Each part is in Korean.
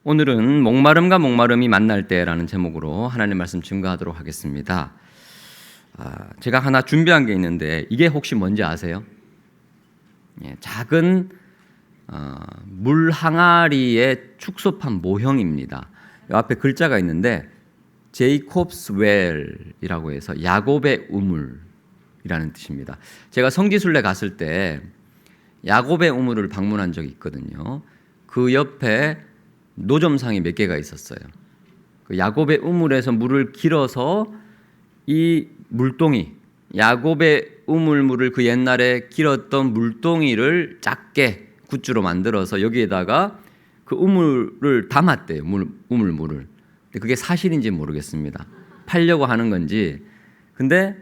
오늘은 목마름과 목마름이 만날 때라는 제목으로 하나님 말씀 증거하도록 하겠습니다. 제가 하나 준비한 게 있는데 이게 혹시 뭔지 아세요? 작은 물 항아리의 축소판 모형입니다. 이 앞에 글자가 있는데 제이콥스 웰이라고 해서 야곱의 우물이라는 뜻입니다. 제가 성지순례 갔을 때 야곱의 우물을 방문한 적이 있거든요. 그 옆에 노점상이 몇 개가 있었어요. 그 야곱의 우물에서 물을 길어서 이 물동이, 야곱의 우물물을 그 옛날에 길었던 물동이를 작게 굿즈로 만들어서 여기에다가 그 우물을 담았대요. 우물물을. 근데 그게 사실인지 모르겠습니다. 팔려고 하는 건지. 근데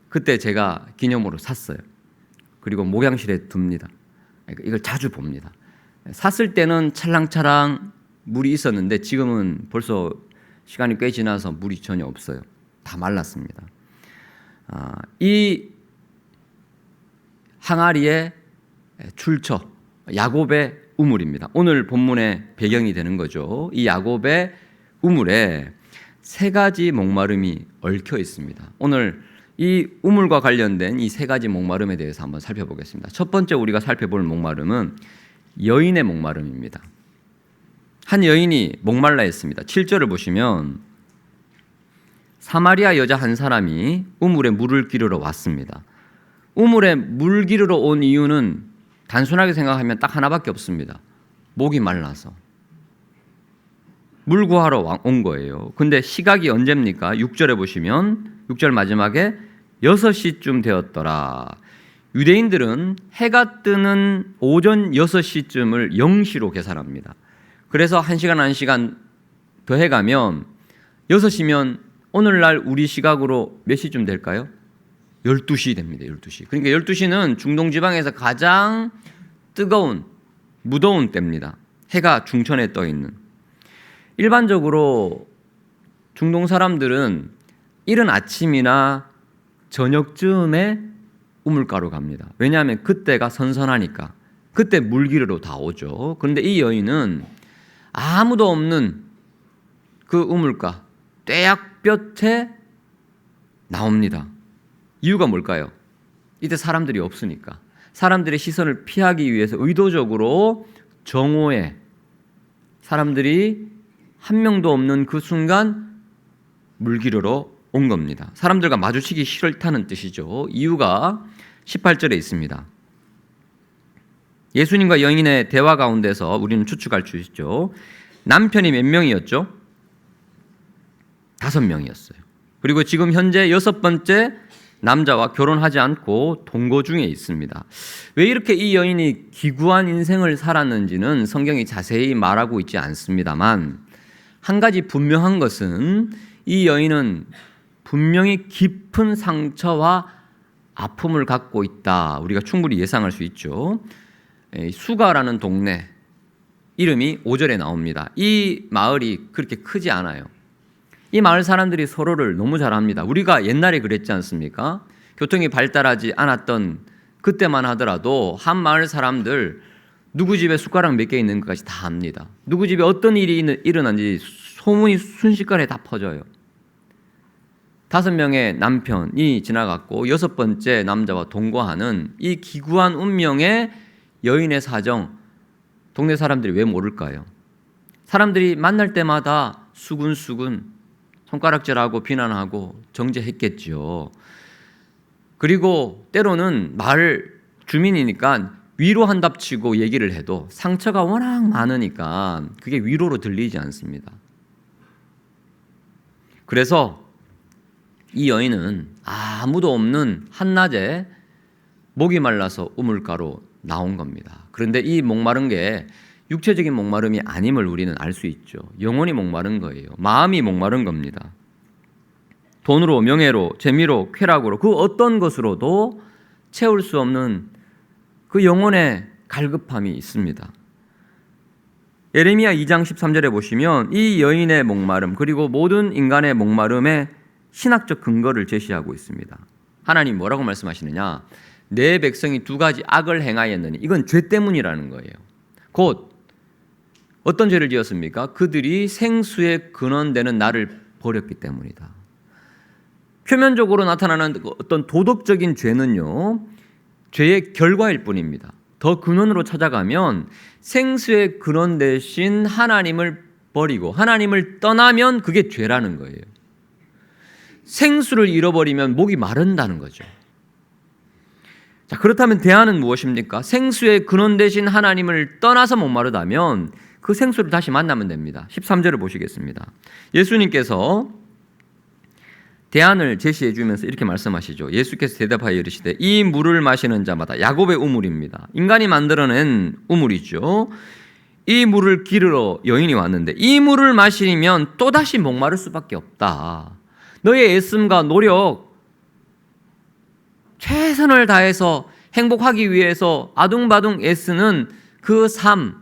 그때 제가 기념으로 샀어요. 그리고 목양실에 둡니다. 이걸 자주 봅니다. 샀을 때는 찰랑찰랑 물이 있었는데 지금은 벌써 시간이 꽤 지나서 물이 전혀 없어요. 다 말랐습니다. 이 항아리의 출처, 야곱의 우물입니다. 오늘 본문의 배경이 되는 거죠. 이 야곱의 우물에 세 가지 목마름이 얽혀 있습니다. 오늘 이 우물과 관련된 이 세 가지 목마름에 대해서 한번 살펴보겠습니다. 첫 번째 우리가 살펴볼 목마름은 여인의 목마름입니다. 한 여인이 목말라 했습니다. 7절을 보시면 사마리아 여자 한 사람이 우물에 물을 기르러 왔습니다. 우물에 물 기르러 온 이유는 단순하게 생각하면 딱 하나밖에 없습니다. 목이 말라서 물 구하러 온 거예요. 근데 시각이 언제입니까? 6절에 보시면 6절 마지막에 6시쯤 되었더라. 유대인들은 해가 뜨는 오전 6시쯤을 0시로 계산합니다. 그래서 1시간 더 해가면 6시면 오늘날 우리 시각으로 몇 시쯤 될까요? 12시 됩니다. 12시. 그러니까 12시는 중동 지방에서 가장 뜨거운, 무더운 때입니다. 해가 중천에 떠 있는. 일반적으로 중동 사람들은 이른 아침이나 저녁쯤에 우물가로 갑니다. 왜냐하면 그때가 선선하니까. 그때 물기르러 다 오죠. 그런데 이 여인은 아무도 없는 그 우물가 떼약볕에 나옵니다. 이유가 뭘까요? 이때 사람들이 없으니까. 사람들의 시선을 피하기 위해서 의도적으로 정오에 사람들이 한 명도 없는 그 순간 물기르러 온 겁니다. 사람들과 마주치기 싫다는 뜻이죠. 이유가 18절에 있습니다. 예수님과 여인의 대화 가운데서 우리는 추측할 수 있죠. 남편이 몇 명이었죠? 5명이었어요. 그리고 지금 현재 6번째 남자와 결혼하지 않고 동거 중에 있습니다. 왜 이렇게 이 여인이 기구한 인생을 살았는지는 성경이 자세히 말하고 있지 않습니다만 한 가지 분명한 것은 이 여인은 분명히 깊은 상처와 아픔을 갖고 있다. 우리가 충분히 예상할 수 있죠. 수가라는 동네 이름이 5절에 나옵니다. 이 마을이 그렇게 크지 않아요. 이 마을 사람들이 서로를 너무 잘 압니다. 우리가 옛날에 그랬지 않습니까? 교통이 발달하지 않았던 그때만 하더라도 한 마을 사람들 누구 집에 숟가락 몇 개 있는 것까지 다 압니다. 누구 집에 어떤 일이 일어난지 소문이 순식간에 다 퍼져요. 5명의 남편이 지나갔고 6번째 남자와 동거하는 이 기구한 운명의 여인의 사정, 동네 사람들이 왜 모를까요? 사람들이 만날 때마다 수근수근 손가락질하고 비난하고 정죄했겠죠. 그리고 때로는 마을 주민이니까 위로한답치고 얘기를 해도 상처가 워낙 많으니까 그게 위로로 들리지 않습니다. 그래서 이 여인은 아무도 없는 한낮에 목이 말라서 우물가로 나온 겁니다. 그런데 이 목마른 게 육체적인 목마름이 아님을 우리는 알 수 있죠. 영혼이 목마른 거예요. 마음이 목마른 겁니다. 돈으로, 명예로, 재미로, 쾌락으로 그 어떤 것으로도 채울 수 없는 그 영혼의 갈급함이 있습니다. 예레미야 2장 13절에 보시면 이 여인의 목마름 그리고 모든 인간의 목마름의 신학적 근거를 제시하고 있습니다. 하나님 뭐라고 말씀하시느냐? 내 백성이 2가지 악을 행하였느니 이건 죄 때문이라는 거예요. 곧 어떤 죄를 지었습니까? 그들이 생수의 근원되는 나를 버렸기 때문이다. 표면적으로 나타나는 어떤 도덕적인 죄는요, 죄의 결과일 뿐입니다. 더 근원으로 찾아가면 생수의 근원 대신 하나님을 버리고 하나님을 떠나면 그게 죄라는 거예요. 생수를 잃어버리면 목이 마른다는 거죠. 자, 그렇다면 대안은 무엇입니까? 생수의 근원 대신 하나님을 떠나서 목마르다면 그 생수를 다시 만나면 됩니다. 13절을 보시겠습니다. 예수님께서 대안을 제시해 주면서 이렇게 말씀하시죠. 예수께서 대답하여 이르시되 이 물을 마시는 자마다 야곱의 우물입니다. 인간이 만들어낸 우물이죠. 이 물을 기르러 여인이 왔는데 이 물을 마시면 또다시 목마를 수밖에 없다. 너의 애씀과 노력, 최선을 다해서 행복하기 위해서 아둥바둥 애쓰는 그 삶,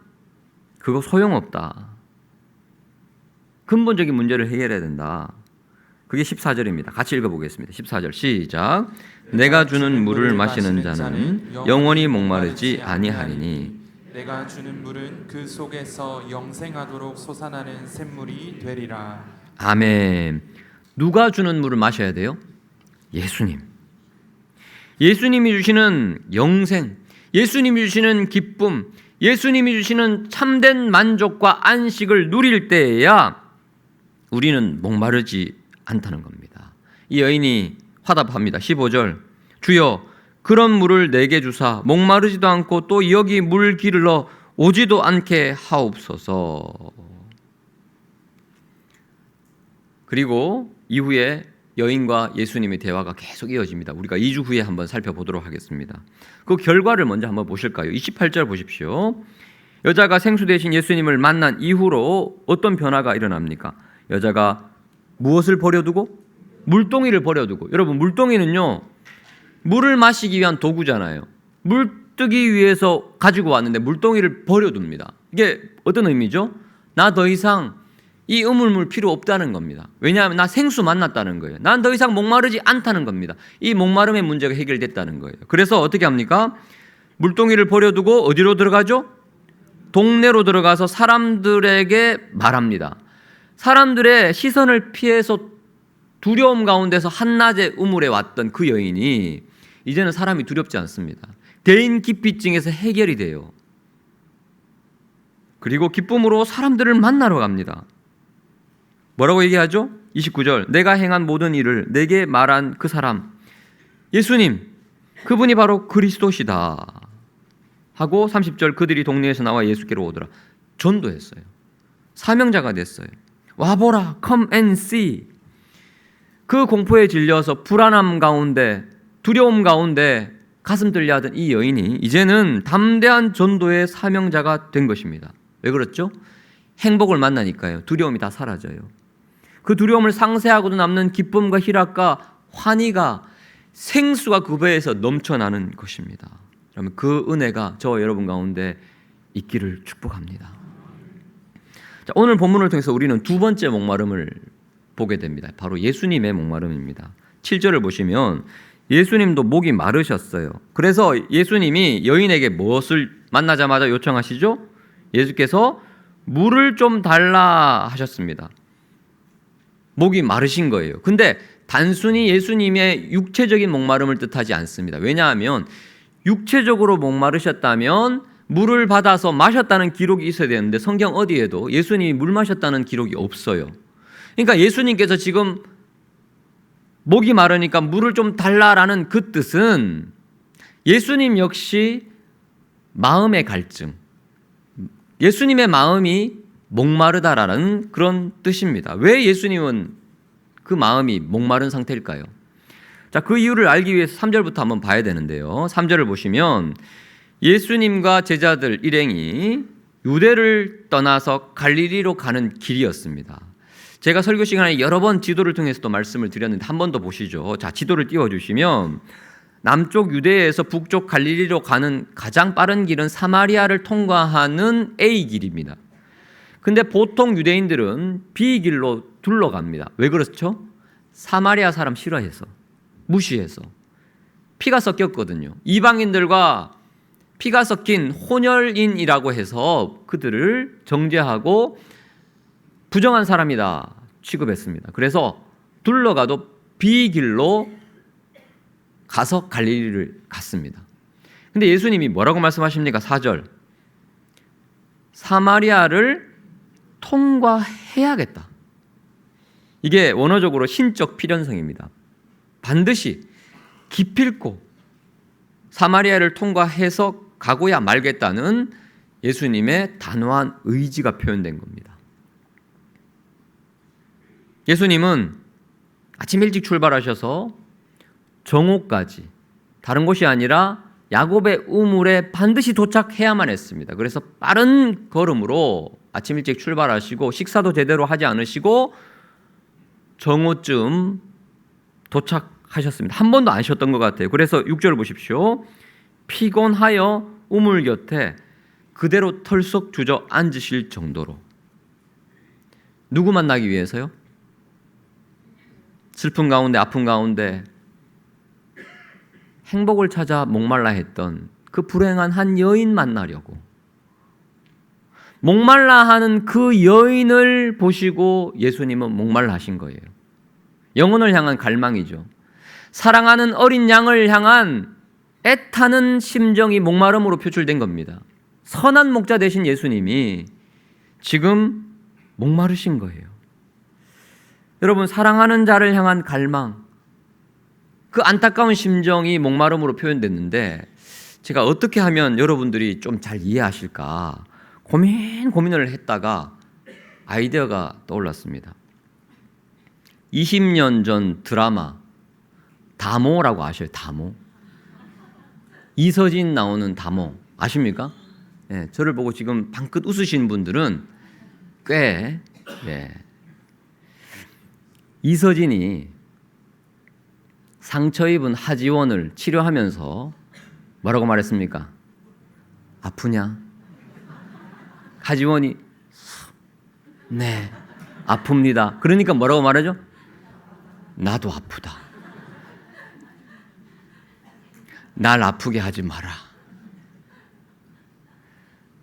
그거 소용없다. 근본적인 문제를 해결해야 된다. 그게 14절입니다. 같이 읽어보겠습니다. 14절 시작. 내가 주는 물을 마시는 자는 영원히 목마르지 아니하리니 내가 주는 물은 그 속에서 영생하도록 솟아나는 샘물이 되리라. 아멘. 누가 주는 물을 마셔야 돼요? 예수님. 예수님이 주시는 영생, 예수님이 주시는 기쁨, 예수님이 주시는 참된 만족과 안식을 누릴 때에야 우리는 목마르지 않다는 겁니다. 이 여인이 화답합니다. 15절 주여 그런 물을 내게 주사 목마르지도 않고 또 여기 물 기르러 오지도 않게 하옵소서. 그리고 이후에 여인과 예수님의 대화가 계속 이어집니다. 우리가 2주 후에 한번 살펴보도록 하겠습니다. 그 결과를 먼저 한번 보실까요? 28절 보십시오. 여자가 생수 대신 예수님을 만난 이후로 어떤 변화가 일어납니까? 여자가 무엇을 버려두고? 물동이를 버려두고. 여러분, 물동이는요, 물을 마시기 위한 도구잖아요. 물 뜨기 위해서 가지고 왔는데 물동이를 버려둡니다. 이게 어떤 의미죠? 나 더 이상 이 우물물 필요 없다는 겁니다. 왜냐하면 나 생수 만났다는 거예요. 난 더 이상 목마르지 않다는 겁니다. 이 목마름의 문제가 해결됐다는 거예요. 그래서 어떻게 합니까? 물동이를 버려두고 어디로 들어가죠? 동네로 들어가서 사람들에게 말합니다. 사람들의 시선을 피해서 두려움 가운데서 한낮에 우물에 왔던 그 여인이 이제는 사람이 두렵지 않습니다. 대인기피증에서 해결이 돼요. 그리고 기쁨으로 사람들을 만나러 갑니다. 뭐라고 얘기하죠? 29절 내가 행한 모든 일을 내게 말한 그 사람 예수님 그분이 바로 그리스도시다 하고 30절 그들이 동네에서 나와 예수께로 오더라. 전도했어요. 사명자가 됐어요. 와보라 come and see. 그 공포에 질려서 불안함 가운데 두려움 가운데 가슴 떨려 하던 이 여인이 이제는 담대한 전도의 사명자가 된 것입니다. 왜 그렇죠? 행복을 만나니까요. 두려움이 다 사라져요. 그 두려움을 상쇄하고도 남는 기쁨과 희락과 환희가 생수가 그 배에서 넘쳐나는 것입니다. 그러면 그 은혜가 저와 여러분 가운데 있기를 축복합니다. 자, 오늘 본문을 통해서 우리는 두 번째 목마름을 보게 됩니다. 바로 예수님의 목마름입니다. 7절을 보시면 예수님도 목이 마르셨어요. 그래서 예수님이 여인에게 무엇을 만나자마자 요청하시죠? 예수께서 물을 좀 달라 하셨습니다. 목이 마르신 거예요. 근데 단순히 예수님의 육체적인 목마름을 뜻하지 않습니다. 왜냐하면 육체적으로 목마르셨다면 물을 받아서 마셨다는 기록이 있어야 되는데 성경 어디에도 예수님이 물 마셨다는 기록이 없어요. 그러니까 예수님께서 지금 목이 마르니까 물을 좀 달라라는 그 뜻은 예수님 역시 마음의 갈증, 예수님의 마음이 목마르다라는 그런 뜻입니다. 왜 예수님은 그 마음이 목마른 상태일까요? 자, 그 이유를 알기 위해서 3절부터 한번 봐야 되는데요. 3절을 보시면 예수님과 제자들 일행이 유대를 떠나서 갈릴리로 가는 길이었습니다. 제가 설교 시간에 여러 번 지도를 통해서도 말씀을 드렸는데 한 번 더 보시죠. 자, 지도를 띄워주시면 남쪽 유대에서 북쪽 갈릴리로 가는 가장 빠른 길은 사마리아를 통과하는 A길입니다. 근데 보통 유대인들은 B길로 둘러갑니다. 왜 그렇죠? 사마리아 사람 싫어해서, 무시해서. 피가 섞였거든요. 이방인들과 피가 섞인 혼혈인이라고 해서 그들을 정죄하고 부정한 사람이다 취급했습니다. 그래서 둘러가도 비길로 가서 갈릴리를 갔습니다. 근데 예수님이 뭐라고 말씀하십니까? 4절. 사마리아를 통과해야겠다. 이게 원어적으로 신적 필연성입니다. 반드시 기필코 사마리아를 통과해서 가고야 말겠다는 예수님의 단호한 의지가 표현된 겁니다. 예수님은 아침 일찍 출발하셔서 정오까지 다른 곳이 아니라 야곱의 우물에 반드시 도착해야만 했습니다. 그래서 빠른 걸음으로 아침 일찍 출발하시고 식사도 제대로 하지 않으시고 정오쯤 도착하셨습니다. 한 번도 안 쉬었던 것 같아요. 그래서 6절 보십시오. 피곤하여 우물 곁에 그대로 털썩 주저앉으실 정도로. 누구 만나기 위해서요? 슬픔 가운데 아픔 가운데 행복을 찾아 목말라 했던 그 불행한 한 여인 만나려고. 목말라 하는 그 여인을 보시고 예수님은 목말라 하신 거예요. 영혼을 향한 갈망이죠. 사랑하는 어린 양을 향한 애타는 심정이 목마름으로 표출된 겁니다. 선한 목자 되신 예수님이 지금 목마르신 거예요. 여러분, 사랑하는 자를 향한 갈망, 그 안타까운 심정이 목마름으로 표현됐는데 제가 어떻게 하면 여러분들이 좀 잘 이해하실까 고민을 했다가 아이디어가 떠올랐습니다. 20년 전 드라마 다모라고 아셔요? 다모. 이서진 나오는 다모 아십니까? 네, 저를 보고 지금 방긋 웃으신 분들은 꽤 이서진이 상처 입은 하지원을 치료하면서 뭐라고 말했습니까? 아프냐? 하지원이 네, 아픕니다. 그러니까 뭐라고 말하죠? 나도 아프다. 날 아프게 하지 마라.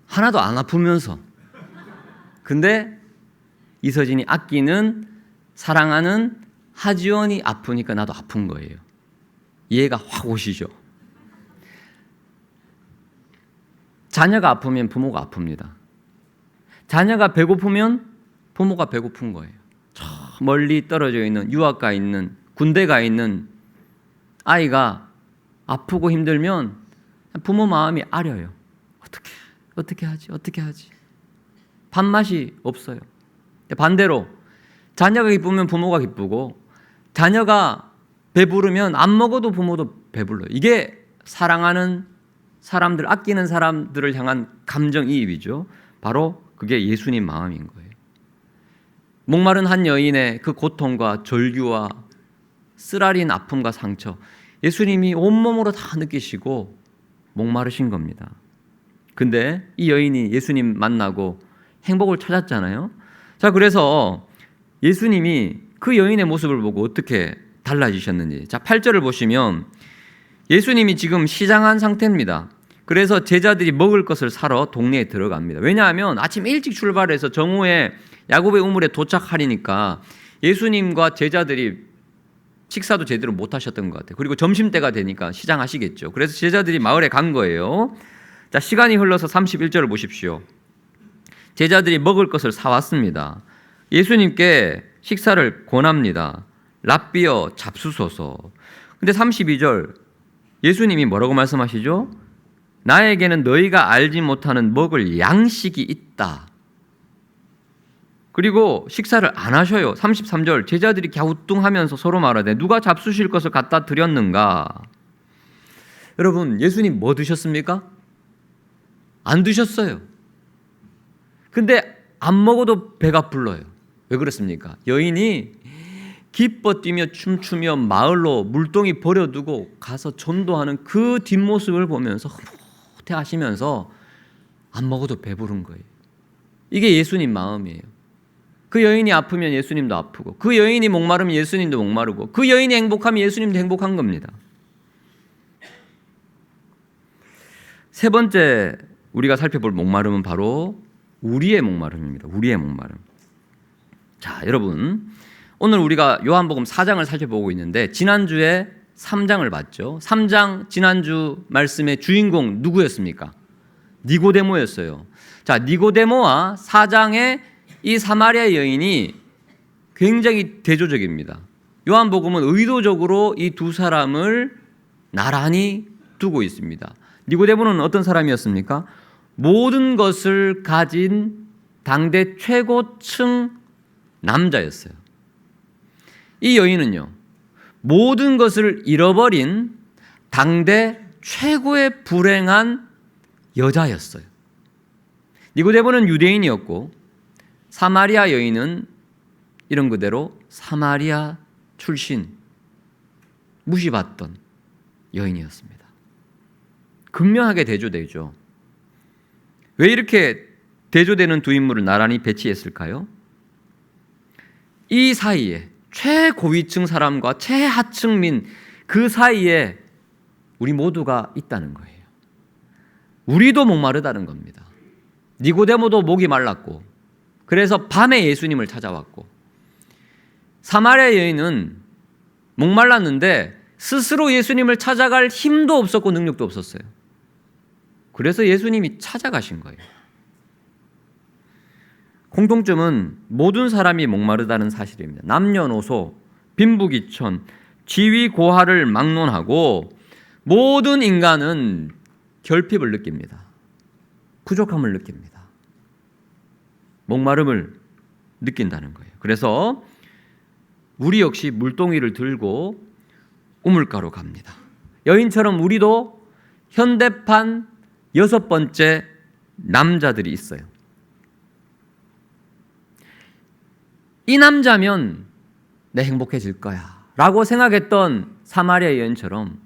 하나도 안 아프면서. 근데 이서진이 아끼는 사랑하는 하지원이 아프니까 나도 아픈 거예요. 이해가 확 오시죠? 자녀가 아프면 부모가 아픕니다. 자녀가 배고프면 부모가 배고픈 거예요. 저 멀리 떨어져 있는 유학가 있는 군대가 있는 아이가 아프고 힘들면 부모 마음이 아려요. 어떻게 하지? 밥맛이 없어요. 반대로 자녀가 기쁘면 부모가 기쁘고 자녀가 배부르면 안 먹어도 부모도 배불러요. 이게 사랑하는 사람들, 아끼는 사람들을 향한 감정이입이죠. 바로 그게 예수님 마음인 거예요. 목마른 한 여인의 그 고통과 절규와 쓰라린 아픔과 상처, 예수님이 온몸으로 다 느끼시고 목마르신 겁니다. 근데 이 여인이 예수님 만나고 행복을 찾았잖아요. 자, 그래서 예수님이 그 여인의 모습을 보고 어떻게 달라지셨는지. 자, 8절을 보시면 예수님이 지금 시장한 상태입니다. 그래서 제자들이 먹을 것을 사러 동네에 들어갑니다. 왜냐하면 아침 일찍 출발해서 정오에 야곱의 우물에 도착하리니까 예수님과 제자들이 식사도 제대로 못 하셨던 것 같아요. 그리고 점심때가 되니까 시장하시겠죠. 그래서 제자들이 마을에 간 거예요. 자, 시간이 흘러서 31절을 보십시오. 제자들이 먹을 것을 사왔습니다. 예수님께 식사를 권합니다. 랍비어 잡수소서. 근데 32절 예수님이 뭐라고 말씀하시죠? 나에게는 너희가 알지 못하는 먹을 양식이 있다. 그리고 식사를 안 하셔요. 33절 제자들이 갸우뚱하면서 서로 말하되 누가 잡수실 것을 갖다 드렸는가? 여러분, 예수님 뭐 드셨습니까? 안 드셨어요. 근데 안 먹어도 배가 불러요. 왜 그렇습니까? 여인이 기뻐 뛰며 춤추며 마을로 물동이 버려두고 가서 전도하는 그 뒷모습을 보면서 흐뭇해하시면서 안 먹어도 배부른 거예요. 이게 예수님 마음이에요. 그 여인이 아프면 예수님도 아프고, 그 여인이 목마르면 예수님도 목마르고, 그 여인이 행복하면 예수님도 행복한 겁니다. 세 번째 우리가 살펴볼 목마름은 바로 우리의 목마름입니다. 우리의 목마름. 자, 여러분, 오늘 우리가 요한복음 4장을 살펴보고 있는데 지난주에 3장을 봤죠. 3장 지난주 말씀의 주인공 누구였습니까? 니고데모였어요. 자, 니고데모와 4장의 이 사마리아 여인이 굉장히 대조적입니다. 요한복음은 의도적으로 이 두 사람을 나란히 두고 있습니다. 니고데모는 어떤 사람이었습니까? 모든 것을 가진 당대 최고층 남자였어요. 이 여인은요, 모든 것을 잃어버린 당대 최고의 불행한 여자였어요. 니고데모는 유대인이었고 사마리아 여인은 이런 그대로 사마리아 출신 무시받던 여인이었습니다. 극명하게 대조되죠. 왜 이렇게 대조되는 두 인물을 나란히 배치했을까요? 이 사이에 최고위층 사람과 최하층민 그 사이에 우리 모두가 있다는 거예요. 우리도 목마르다는 겁니다. 니고데모도 목이 말랐고 그래서 밤에 예수님을 찾아왔고 사마리아 여인은 목말랐는데 스스로 예수님을 찾아갈 힘도 없었고 능력도 없었어요. 그래서 예수님이 찾아가신 거예요. 공통점은 모든 사람이 목마르다는 사실입니다. 남녀노소, 빈부귀천, 지위고하를 막론하고 모든 인간은 결핍을 느낍니다. 부족함을 느낍니다. 목마름을 느낀다는 거예요. 그래서 우리 역시 물동이를 들고 우물가로 갑니다. 여인처럼 우리도 현대판 6번째 남자들이 있어요. 이 남자면 내 행복해질 거야 라고 생각했던 사마리아 여인처럼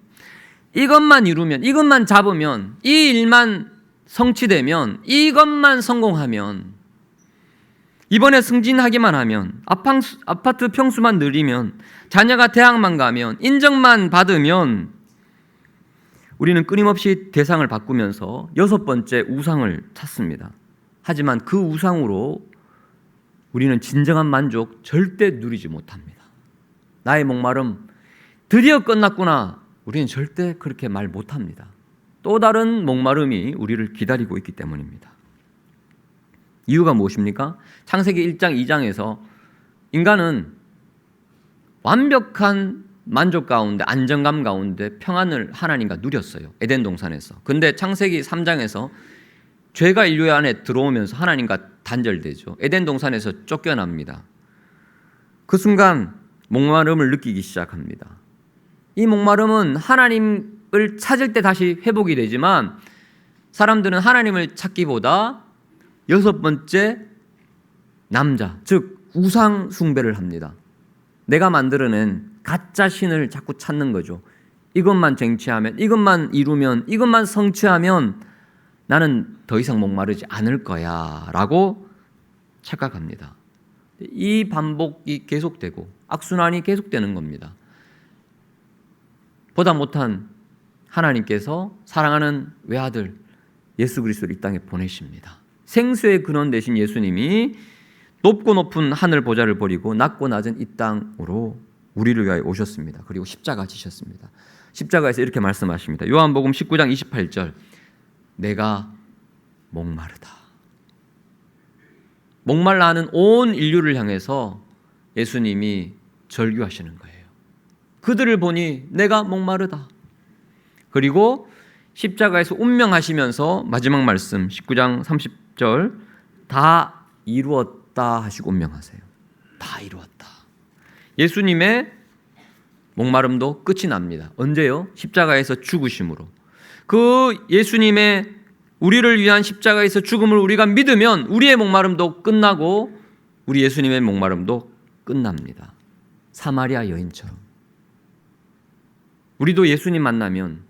이것만 이루면, 이것만 잡으면, 이 일만 성취되면, 이것만 성공하면, 이번에 승진하기만 하면, 아파트 평수만 늘리면, 자녀가 대학만 가면, 인정만 받으면 우리는 끊임없이 대상을 바꾸면서 6번째 우상을 찾습니다. 하지만 그 우상으로 우리는 진정한 만족 절대 누리지 못합니다. 나의 목마름 드디어 끝났구나. 우리는 절대 그렇게 말 못합니다. 또 다른 목마름이 우리를 기다리고 있기 때문입니다. 이유가 무엇입니까? 창세기 1장 2장에서 인간은 완벽한 만족 가운데 안정감 가운데 평안을 하나님과 누렸어요. 에덴 동산에서. 근데 창세기 3장에서 죄가 인류 안에 들어오면서 하나님과 단절되죠. 에덴 동산에서 쫓겨납니다. 그 순간 목마름을 느끼기 시작합니다. 이 목마름은 하나님을 찾을 때 다시 회복이 되지만 사람들은 하나님을 찾기보다 6번째 남자, 즉 우상 숭배를 합니다. 내가 만들어낸 가짜 신을 자꾸 찾는 거죠. 이것만 쟁취하면, 이것만 이루면, 이것만 성취하면 나는 더 이상 목마르지 않을 거야 라고 착각합니다. 이 반복이 계속되고 악순환이 계속되는 겁니다. 보다 못한 하나님께서 사랑하는 외아들 예수 그리스도를 이 땅에 보내십니다. 생수의 근원 되신 예수님이 높고 높은 하늘 보좌를 버리고 낮고 낮은 이 땅으로 우리를 위하여 오셨습니다. 그리고 십자가 지셨습니다. 십자가에서 이렇게 말씀하십니다. 요한복음 19장 28절 내가 목마르다. 목말라 하는 온 인류를 향해서 예수님이 절규하시는 거예요. 그들을 보니 내가 목마르다. 그리고 십자가에서 운명하시면서 마지막 말씀 19장 30절 다 이루었다 하시고 운명하세요. 다 이루었다. 예수님의 목마름도 끝이 납니다. 언제요? 십자가에서 죽으심으로. 그 예수님의 우리를 위한 십자가에서 죽음을 우리가 믿으면 우리의 목마름도 끝나고 우리 예수님의 목마름도 끝납니다. 사마리아 여인처럼. 우리도 예수님 만나면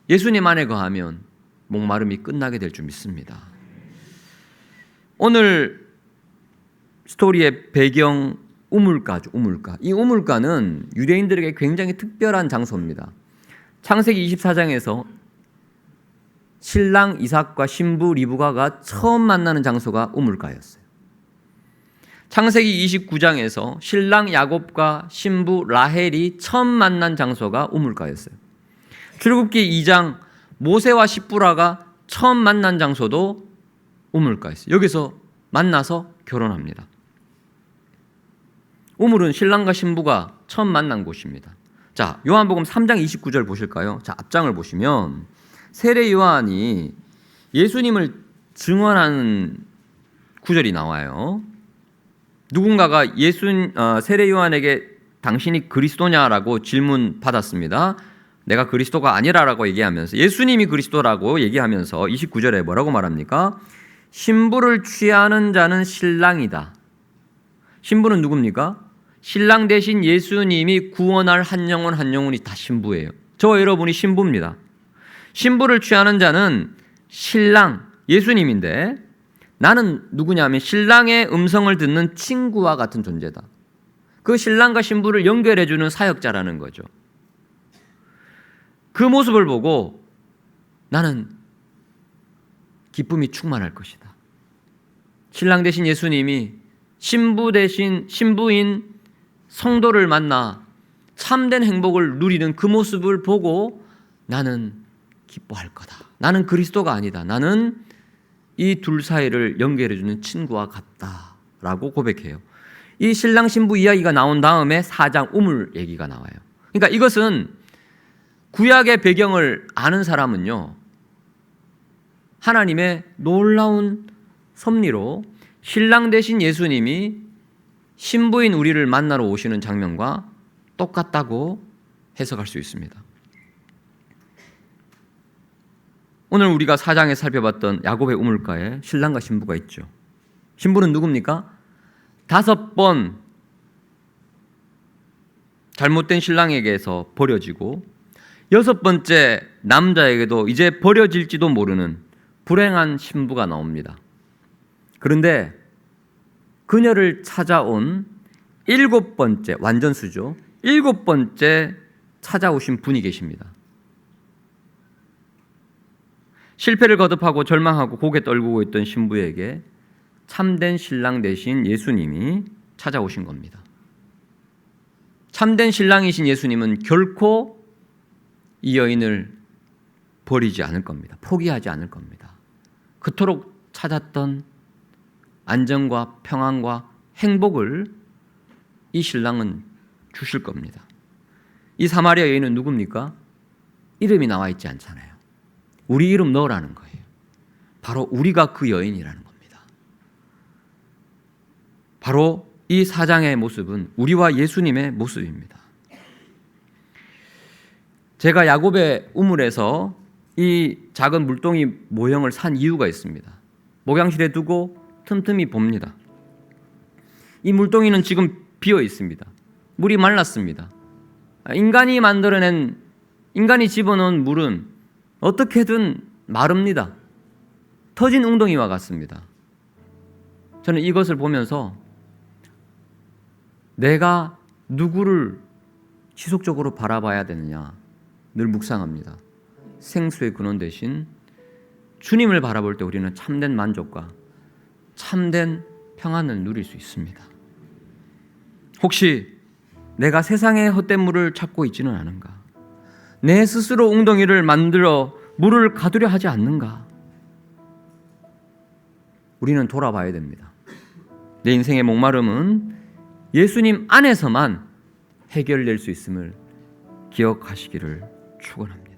예수님 안에 거하면 목마름이 끝나게 될 줄 믿습니다. 오늘 스토리의 배경 우물가죠. 우물가. 이 우물가는 유대인들에게 굉장히 특별한 장소입니다. 창세기 24장에서 신랑 이삭과 신부 리브가가 처음 만나는 장소가 우물가였어요. 창세기 29장에서 신랑 야곱과 신부 라헬이 처음 만난 장소가 우물가였어요. 출애굽기 2장 모세와 십부라가 처음 만난 장소도 우물가였어요. 여기서 만나서 결혼합니다. 우물은 신랑과 신부가 처음 만난 곳입니다. 자, 요한복음 3장 29절 보실까요? 자, 앞장을 보시면 세례 요한이 예수님을 증언하는 구절이 나와요. 누군가가 세례 요한에게 당신이 그리스도냐라고 질문 받았습니다. 내가 그리스도가 아니라라고 얘기하면서 예수님이 그리스도라고 얘기하면서 29절에 뭐라고 말합니까? 신부를 취하는 자는 신랑이다. 신부는 누굽니까? 신랑 대신 예수님이 구원할 한 영혼 한 영혼이 다 신부예요. 저와 여러분이 신부입니다. 신부를 취하는 자는 신랑 예수님인데 나는 누구냐면 신랑의 음성을 듣는 친구와 같은 존재다. 그 신랑과 신부를 연결해주는 사역자라는 거죠. 그 모습을 보고 나는 기쁨이 충만할 것이다. 신랑 대신 예수님이 신부 대신 신부인 성도를 만나 참된 행복을 누리는 그 모습을 보고 나는 기뻐할 거다. 나는 그리스도가 아니다. 나는 이 둘 사이를 연결해주는 친구와 같다라고 고백해요. 이 신랑 신부 이야기가 나온 다음에 4장 우물 얘기가 나와요. 그러니까 이것은 구약의 배경을 아는 사람은요, 하나님의 놀라운 섭리로 신랑 대신 예수님이 신부인 우리를 만나러 오시는 장면과 똑같다고 해석할 수 있습니다. 오늘 우리가 4장에 살펴봤던 야곱의 우물가에 신랑과 신부가 있죠. 신부는 누굽니까? 5번 잘못된 신랑에게서 버려지고 6번째 남자에게도 이제 버려질지도 모르는 불행한 신부가 나옵니다. 그런데 그녀를 찾아온 7번째, 완전수죠. 7번째 찾아오신 분이 계십니다. 실패를 거듭하고 절망하고 고개 떨구고 있던 신부에게 참된 신랑 대신 예수님이 찾아오신 겁니다. 참된 신랑이신 예수님은 결코 이 여인을 버리지 않을 겁니다. 포기하지 않을 겁니다. 그토록 찾았던 안정과 평안과 행복을 이 신랑은 주실 겁니다. 이 사마리아 여인은 누굽니까? 이름이 나와 있지 않잖아요. 우리 이름 넣으라는 거예요. 바로 우리가 그 여인이라는 겁니다. 바로 이 4장의 모습은 우리와 예수님의 모습입니다. 제가 야곱의 우물에서 이 작은 물동이 모형을 산 이유가 있습니다. 목양실에 두고 틈틈이 봅니다. 이 물동이는 지금 비어 있습니다. 물이 말랐습니다. 인간이 집어넣은 물은 어떻게든 마릅니다. 터진 웅덩이와 같습니다. 저는 이것을 보면서 내가 누구를 지속적으로 바라봐야 되느냐 늘 묵상합니다. 생수의 근원 대신 주님을 바라볼 때 우리는 참된 만족과 참된 평안을 누릴 수 있습니다. 혹시 내가 세상의 헛된 물을 찾고 있지는 않은가? 내 스스로 웅덩이를 만들어 물을 가두려 하지 않는가? 우리는 돌아봐야 됩니다. 내 인생의 목마름은 예수님 안에서만 해결될 수 있음을 기억하시기를 축원합니다.